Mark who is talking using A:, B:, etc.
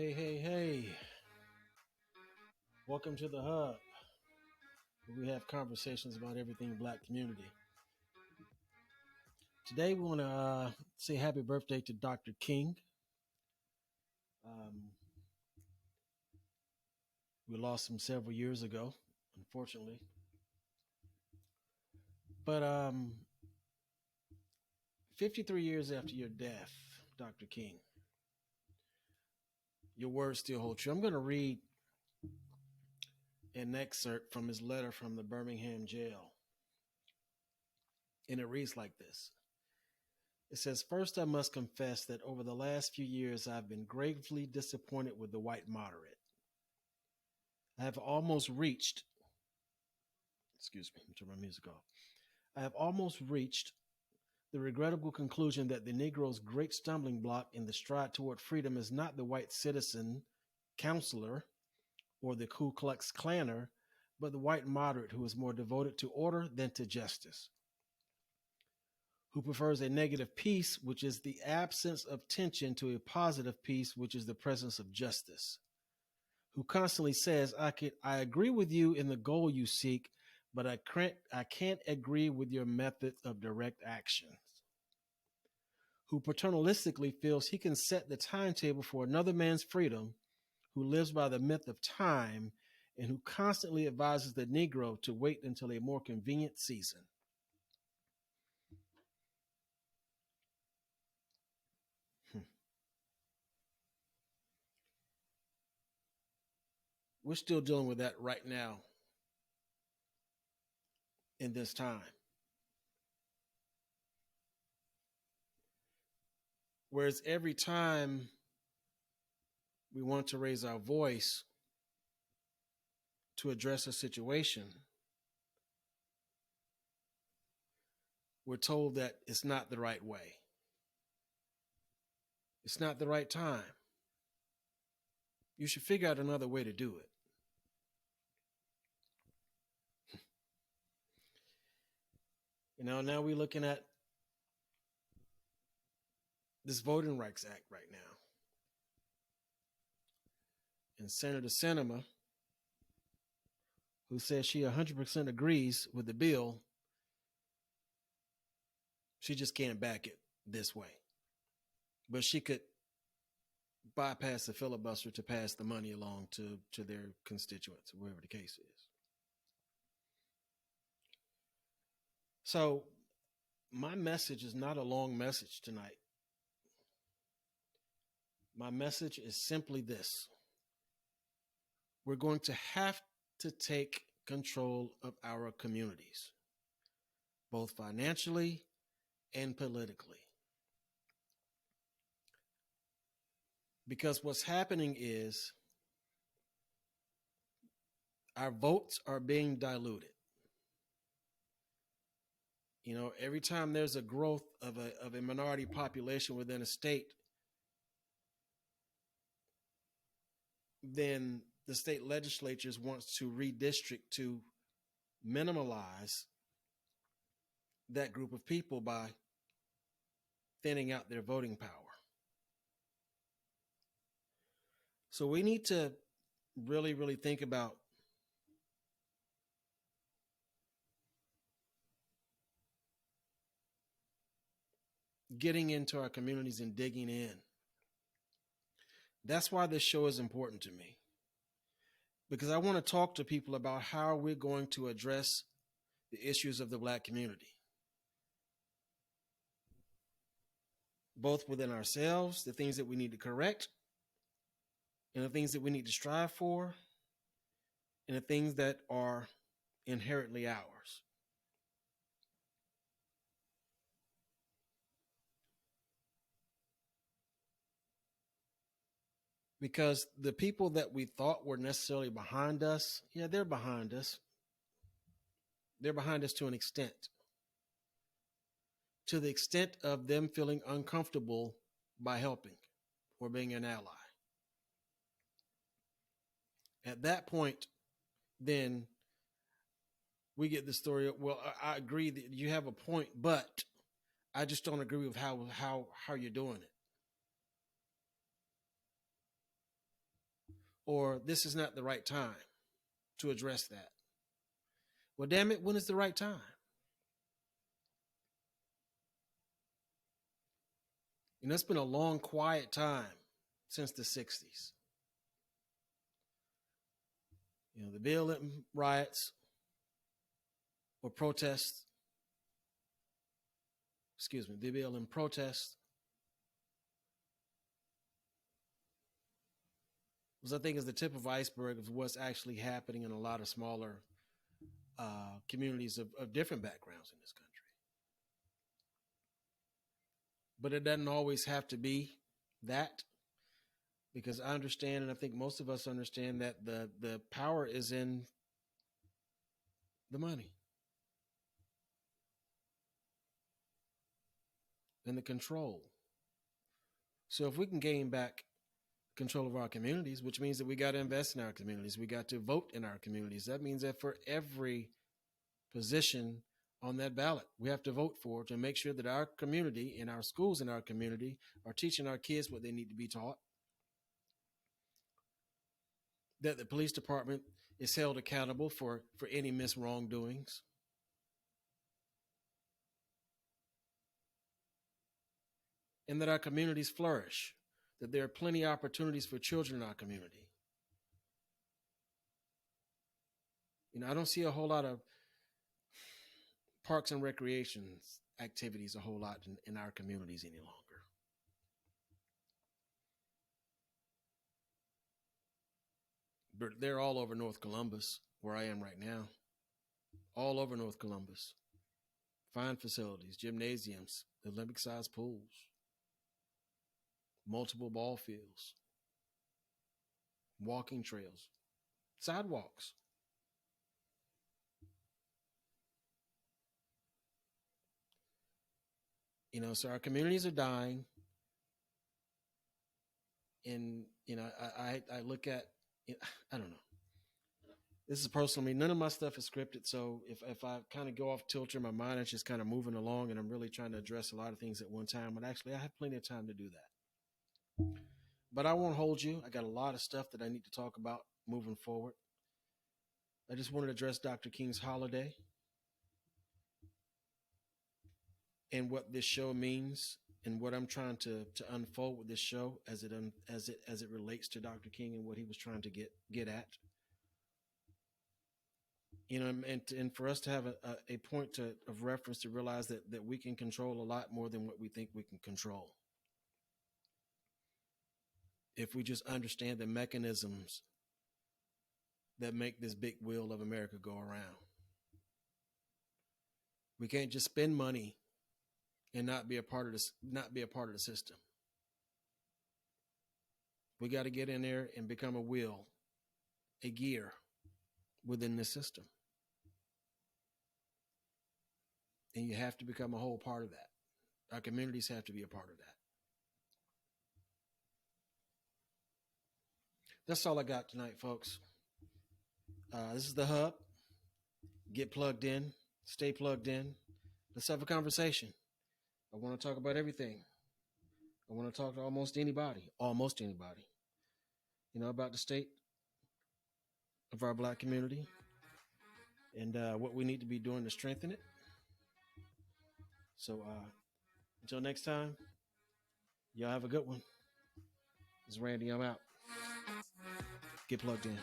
A: Hey, hey, hey. Welcome to the Hub, where we have conversations about everything black community. Today, we want to say happy birthday to Dr. King. Um, we lost him several years ago, unfortunately. But 53 years after your death, Dr. King, your words still hold true. I'm going to read an excerpt from his letter from the Birmingham jail. And it reads like this. It says, "First, I must confess that over the last few years, I've been gravely disappointed with the white moderate. I have almost reached, excuse me, turn my music off. I have almost reached the regrettable conclusion that the Negro's great stumbling block in the stride toward freedom is not the white citizen, counselor, or the Ku Klux Klanner, but the white moderate who is more devoted to order than to justice, who prefers a negative peace, which is the absence of tension, to a positive peace, which is the presence of justice, who constantly says, I agree with you in the goal you seek, but I can't agree with your method of direct action, who paternalistically feels he can set the timetable for another man's freedom, who lives by the myth of time, and who constantly advises the Negro to wait until a more convenient season." We're still dealing with that right now in this time. Whereas every time we want to raise our voice to address a situation, we're told that it's not the right way. It's not the right time. You should figure out another way to do it. Now we're looking at this Voting Rights Act right now. And Senator Sinema, who says she 100% agrees with the bill, she just can't back it this way. But she could bypass the filibuster to pass the money along to their constituents, wherever the case is. So my message is not a long message tonight. My message is simply this. We're going to have to take control of our communities, both financially and politically. Because what's happening is our votes are being diluted. Every time there's a growth of a minority population within a state, then the state legislatures wants to redistrict to minimize that group of people by thinning out their voting power. So we need to really, really think about getting into our communities and digging in. That's why this show is important to me, because I want to talk to people about how we're going to address the issues of the Black community, both within ourselves, the things that we need to correct, and the things that we need to strive for, and the things that are inherently ours. Because the people that we thought were necessarily behind us, yeah, they're behind us. They're behind us to an extent, to the extent of them feeling uncomfortable by helping or being an ally. At that point, then we get the story. Well, I agree that you have a point, but I just don't agree with how you're doing it. or this is not the right time to address that. Well, damn it, when is the right time? It's been a long, quiet time since the 60s. The BLM riots or protests, the BLM protests was, I think, is the tip of iceberg of what's actually happening in a lot of smaller communities of different backgrounds in this country. But it doesn't always have to be that, because I understand, and I think most of us understand, that the power is in the money and the control. So if we can gain back control of our communities, which means that we got to invest in our communities, we got to vote in our communities. That means that for every position on that ballot, we have to vote for, to make sure that our community and our schools in our community are teaching our kids what they need to be taught, that the police department is held accountable for any missed wrongdoings, and that our communities flourish, that there are plenty of opportunities for children in our community. I don't see a whole lot of parks and recreations activities a whole lot in our communities any longer. But they're all over North Columbus, where I am right now. All over North Columbus. Fine facilities, gymnasiums, Olympic-sized pools, multiple ball fields, walking trails, sidewalks. So our communities are dying. And, I look at, I don't know. This is personal. I mean, none of my stuff is scripted. So if I kind of go off tilter, my mind is just kind of moving along, and I'm really trying to address a lot of things at one time. But actually, I have plenty of time to do that. But I won't hold you. I got a lot of stuff that I need to talk about moving forward. I just wanted to address Dr. King's holiday and what this show means, and what I'm trying to unfold with this show as it relates to Dr. King and what he was trying to get at. And for us to have a point of reference to realize that we can control a lot more than what we think we can control. If we just understand the mechanisms that make this big wheel of America go around. We can't just spend money and not be a part of the system. We got to get in there and become a wheel, a gear within the system. And you have to become a whole part of that. Our communities have to be a part of that. That's all I got tonight, folks. This is the Hub. Get plugged in. Stay plugged in. Let's have a conversation. I want to talk about everything. I want to talk to almost anybody, about the state of our Black community and what we need to be doing to strengthen it. So until next time, y'all have a good one. This is Randy. I'm out. Get plugged in.